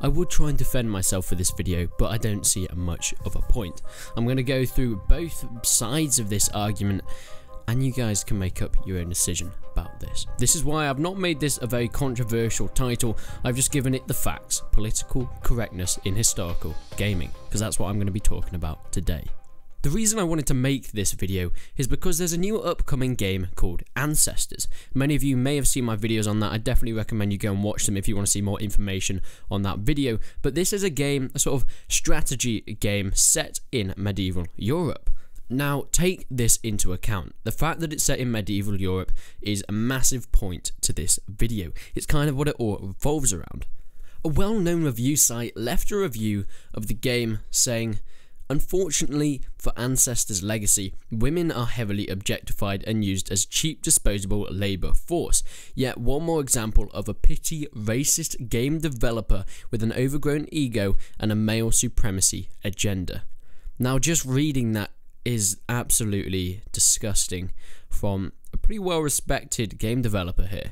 I would try and defend myself for this video, but I don't see much of a point. I'm going to go through both sides of this argument, and you guys can make up your own decision about this. This is why I've not made this a very controversial title. I've just given it the facts, political correctness in historical gaming, because that's what I'm going to be talking about today. The reason I wanted to make this video is because there's a new upcoming game called Ancestors. Many of you may have seen my videos on that. I definitely recommend you go and watch them if you want to see more information on that video. But this is a game, a sort of strategy game set in medieval Europe. Now, take this into account. The fact that it's set in medieval Europe is a massive point to this video. It's kind of what it all revolves around. A well-known review site left a review of the game saying, "Unfortunately for Ancestors' legacy, women are heavily objectified and used as cheap disposable labour force. Yet one more example of a petty, racist game developer with an overgrown ego and a male supremacy agenda." Now, just reading that is absolutely disgusting from a pretty well-respected game developer here.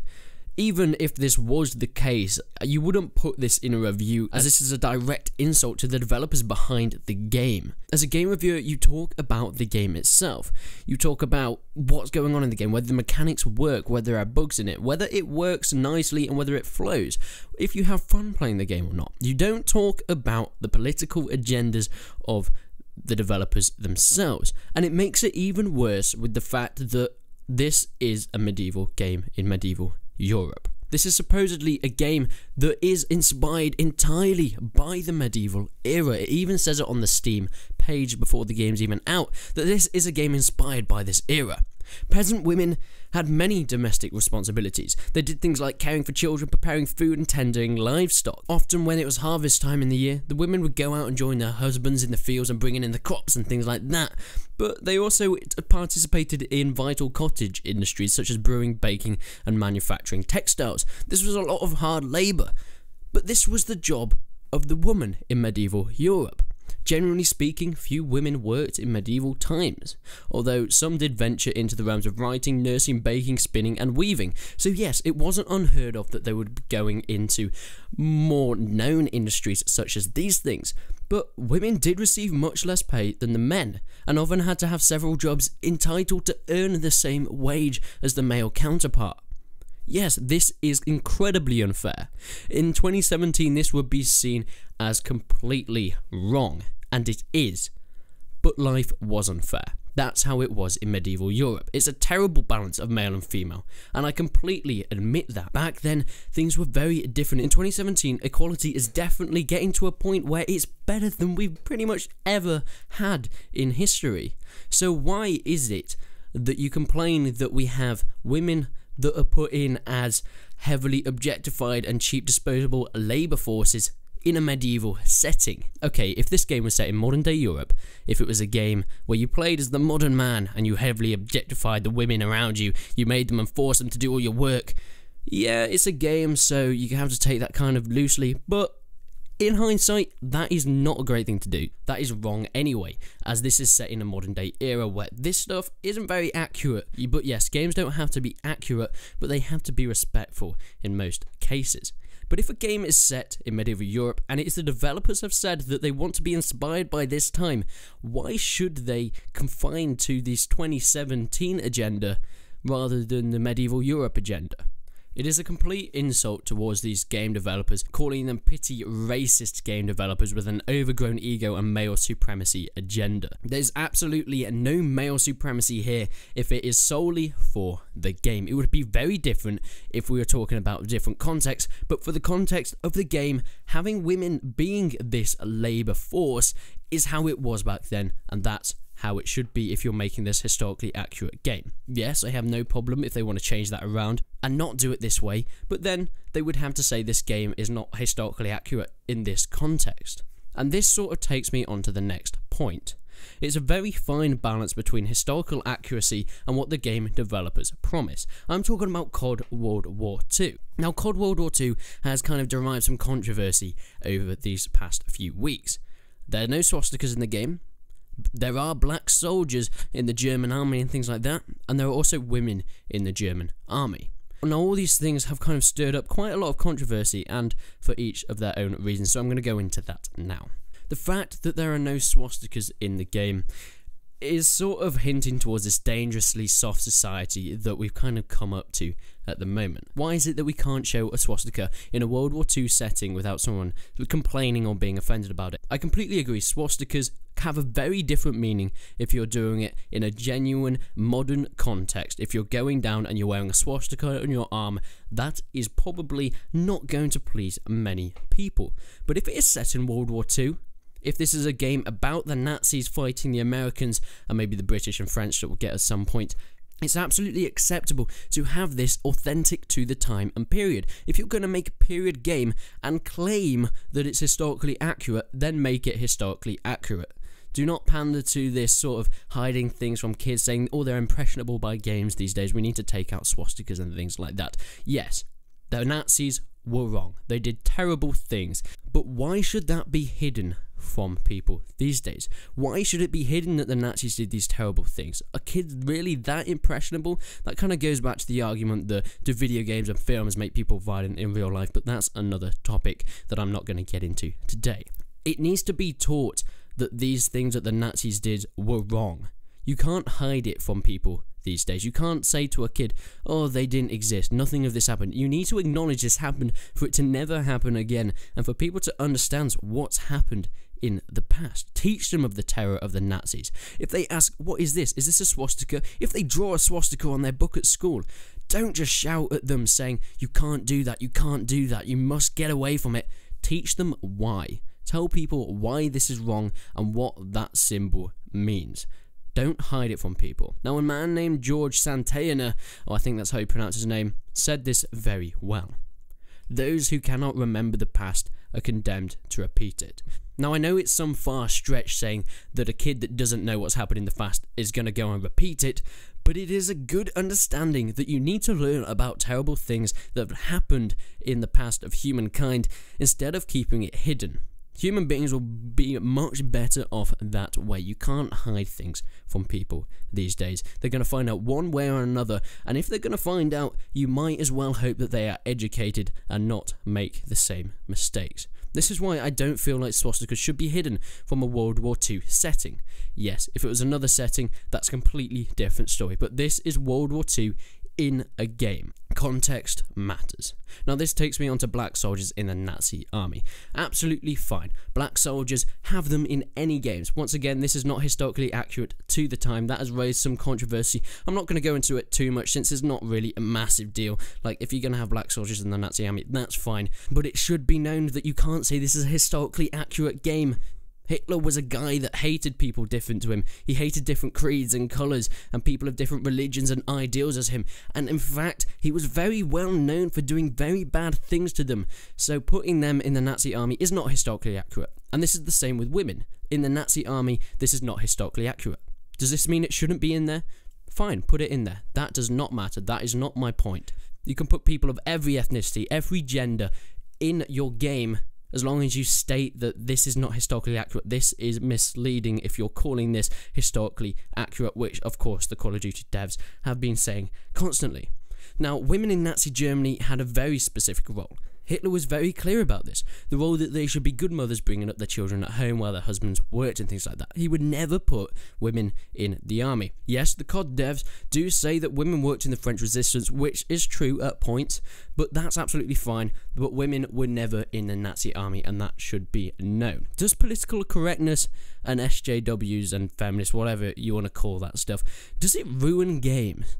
Even if this was the case, you wouldn't put this in a review, as this is a direct insult to the developers behind the game. As a game reviewer, you talk about the game itself. You talk about what's going on in the game, whether the mechanics work, whether there are bugs in it, whether it works nicely and whether it flows, if you have fun playing the game or not. You don't talk about the political agendas of the developers themselves. And it makes it even worse with the fact that this is a medieval game in medieval Europe. This is supposedly a game that is inspired entirely by the medieval era. It even says it on the Steam page before the game's even out, that this is a game inspired by this era. Peasant women had many domestic responsibilities. They did things like caring for children, preparing food and tending livestock. Often when it was harvest time in the year, the women would go out and join their husbands in the fields and bringing in the crops and things like that. But they also participated in vital cottage industries such as brewing, baking and manufacturing textiles. This was a lot of hard labour. But this was the job of the woman in medieval Europe. Generally speaking, few women worked in medieval times, although some did venture into the realms of writing, nursing, baking, spinning and weaving. So yes, it wasn't unheard of that they would be going into more known industries such as these things. But women did receive much less pay than the men, and often had to have several jobs entitled to earn the same wage as the male counterpart. Yes, this is incredibly unfair. In 2017, this would be seen as completely wrong, and it is. But life was unfair. That's how it was in medieval Europe. It's a terrible balance of male and female, and I completely admit that. Back then, things were very different. In 2017, equality is definitely getting to a point where it's better than we've pretty much ever had in history. So why is it that you complain that we have women that are put in as heavily objectified and cheap disposable labour forces in a medieval setting? Okay, if this game was set in modern day Europe, if it was a game where you played as the modern man and you heavily objectified the women around you, you made them and forced them to do all your work, yeah, it's a game, so you have to take that kind of loosely, but in hindsight, that is not a great thing to do. That is wrong anyway, as this is set in a modern day era where this stuff isn't very accurate. But yes, games don't have to be accurate, but they have to be respectful in most cases. But if a game is set in medieval Europe, and it's the developers have said that they want to be inspired by this time, why should they confine to this 2017 agenda rather than the medieval Europe agenda? It is a complete insult towards these game developers, calling them petty, racist game developers with an overgrown ego and male supremacy agenda. There's absolutely no male supremacy here if it is solely for the game. It would be very different if we were talking about different contexts, but for the context of the game, having women being this labour force is how it was back then, and that's how it should be if you're making this historically accurate game. Yes, I have no problem if they want to change that around and not do it this way, but then they would have to say this game is not historically accurate in this context. And this sort of takes me on to the next point. It's a very fine balance between historical accuracy and what the game developers promise. I'm talking about COD World War II. Now, COD World War II has kind of derived some controversy over these past few weeks. There are no swastikas in the game. There are black soldiers in the German army and things like that, and there are also women in the German army. Now, all these things have kind of stirred up quite a lot of controversy, and for each of their own reasons, so I'm going to go into that now. The fact that there are no swastikas in the game is sort of hinting towards this dangerously soft society that we've kind of come up to at the moment. Why is it that we can't show a swastika in a World War II setting without someone complaining or being offended about it? I completely agree, swastikas have a very different meaning if you're doing it in a genuine modern context. If you're going down and you're wearing a swastika on your arm, that is probably not going to please many people. But if it is set in World War II, if this is a game about the Nazis fighting the Americans, and maybe the British and French that we'll get at some point, it's absolutely acceptable to have this authentic to the time and period. If you're going to make a period game and claim that it's historically accurate, then make it historically accurate. Do not pander to this sort of hiding things from kids, saying, oh, they're impressionable by games these days, we need to take out swastikas and things like that. Yes, the Nazis were wrong. They did terrible things. But why should that be hidden from people these days? Why should it be hidden that the Nazis did these terrible things? Are kids really that impressionable? That kind of goes back to the argument that do video games and films make people violent in real life, but that's another topic that I'm not going to get into today. It needs to be taught that these things that the Nazis did were wrong. You can't hide it from people these days. You can't say to a kid, oh, they didn't exist, nothing of this happened. You need to acknowledge this happened for it to never happen again, and for people to understand what's happened in the past. Teach them of the terror of the Nazis. If they ask, what is this? Is this a swastika? If they draw a swastika on their book at school, don't just shout at them saying, you can't do that, you can't do that, you must get away from it. Teach them why. Tell people why this is wrong and what that symbol means. Don't hide it from people. Now, a man named George Santayana, I think that's how you pronounce his name, said this very well. Those who cannot remember the past are condemned to repeat it. Now, I know it's some far stretch saying that a kid that doesn't know what's happened in the past is going to go and repeat it, but it is a good understanding that you need to learn about terrible things that have happened in the past of humankind instead of keeping it hidden. Human beings will be much better off that way. You can't hide things from people these days. They're going to find out one way or another, and if they're going to find out, you might as well hope that they are educated and not make the same mistakes. This is why I don't feel like swastikas should be hidden from a World War II setting. Yes, if it was another setting, that's a completely different story, but this is World War II in a game. Context matters. Now, this takes me on to black soldiers in the Nazi army. Absolutely fine. Black soldiers, have them in any games. Once again, this is not historically accurate to the time. That has raised some controversy. I'm not going to go into it too much since it's not really a massive deal. Like, if you're going to have black soldiers in the Nazi army, that's fine. But it should be known that you can't say this is a historically accurate game. Hitler was a guy that hated people different to him. He hated different creeds and colours and people of different religions and ideals as him. And in fact, he was very well known for doing very bad things to them. So putting them in the Nazi army is not historically accurate. And this is the same with women. In the Nazi army, this is not historically accurate. Does this mean it shouldn't be in there? Fine, put it in there. That does not matter. That is not my point. You can put people of every ethnicity, every gender in your game, as long as you state that this is not historically accurate. This is misleading if you're calling this historically accurate, which, of course, the Call of Duty devs have been saying constantly. Now, women in Nazi Germany had a very specific role. Hitler was very clear about this. The role that they should be good mothers bringing up their children at home while their husbands worked and things like that. He would never put women in the army. Yes, the COD devs do say that women worked in the French resistance, which is true at points, but that's absolutely fine. But women were never in the Nazi army, and that should be known. Does political correctness and SJWs and feminists, whatever you want to call that stuff, does it ruin games?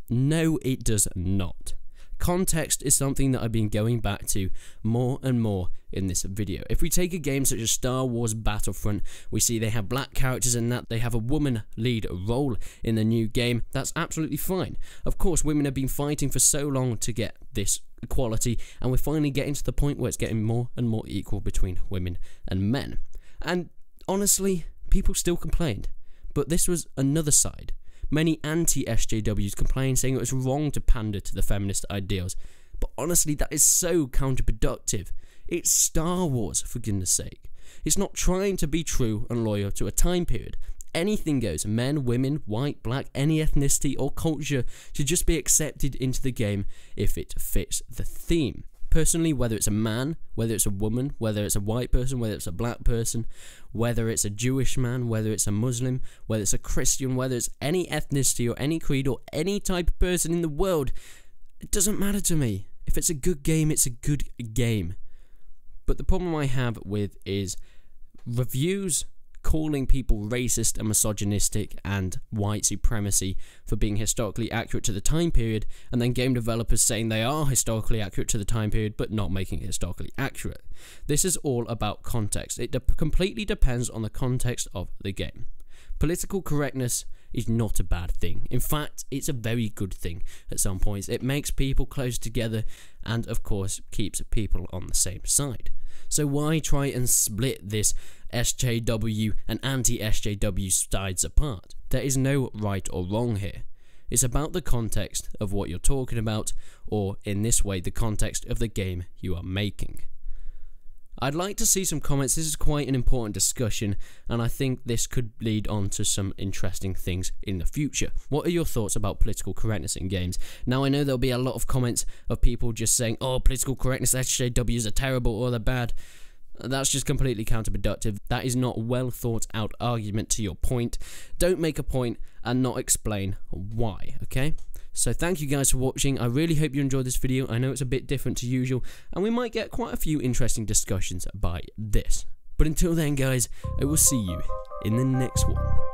No, it does not. Context is something that I've been going back to more and more in this video. If we take a game such as Star Wars Battlefront, we see they have black characters in that, they have a woman lead role in the new game. That's absolutely fine. Of course, women have been fighting for so long to get this equality, and we're finally getting to the point where it's getting more and more equal between women and men. And honestly, people still complained, but this was another side. Many anti-SJWs complained, saying it was wrong to pander to the feminist ideals. But honestly, that is so counterproductive. It's Star Wars, for goodness sake. It's not trying to be true and loyal to a time period. anything goes. Men, women, white, black, any ethnicity or culture should just be accepted into the game if it fits the theme. Personally, whether it's a man, whether it's a woman, whether it's a white person, whether it's a black person, whether it's a Jewish man, whether it's a Muslim, whether it's a Christian, whether it's any ethnicity or any creed or any type of person in the world, it doesn't matter to me. If it's a good game, it's a good game. But the problem I have with is reviews calling people racist and misogynistic and white supremacy for being historically accurate to the time period, and then game developers saying they are historically accurate to the time period but not making it historically accurate. This is all about context. It completely depends on the context of the game. Political correctness is not a bad thing. In fact, it's a very good thing at some points. It makes people close together and, of course, keeps people on the same side. So why try and split this SJW and anti-SJW sides apart? There is no right or wrong here. It's about the context of what you're talking about, or in this way, the context of the game you are making. I'd like to see some comments. This is quite an important discussion, and I think this could lead on to some interesting things in the future. What are your thoughts about political correctness in games? Now, I know there'll be a lot of comments of people just saying, oh, political correctness, SJWs are terrible or they're bad. That's just completely counterproductive. That is not a well thought out argument to your point. Don't make a point and not explain why, okay? So thank you guys for watching. I really hope you enjoyed this video. I know it's a bit different to usual, and we might get quite a few interesting discussions by this. But until then, guys, I will see you in the next one.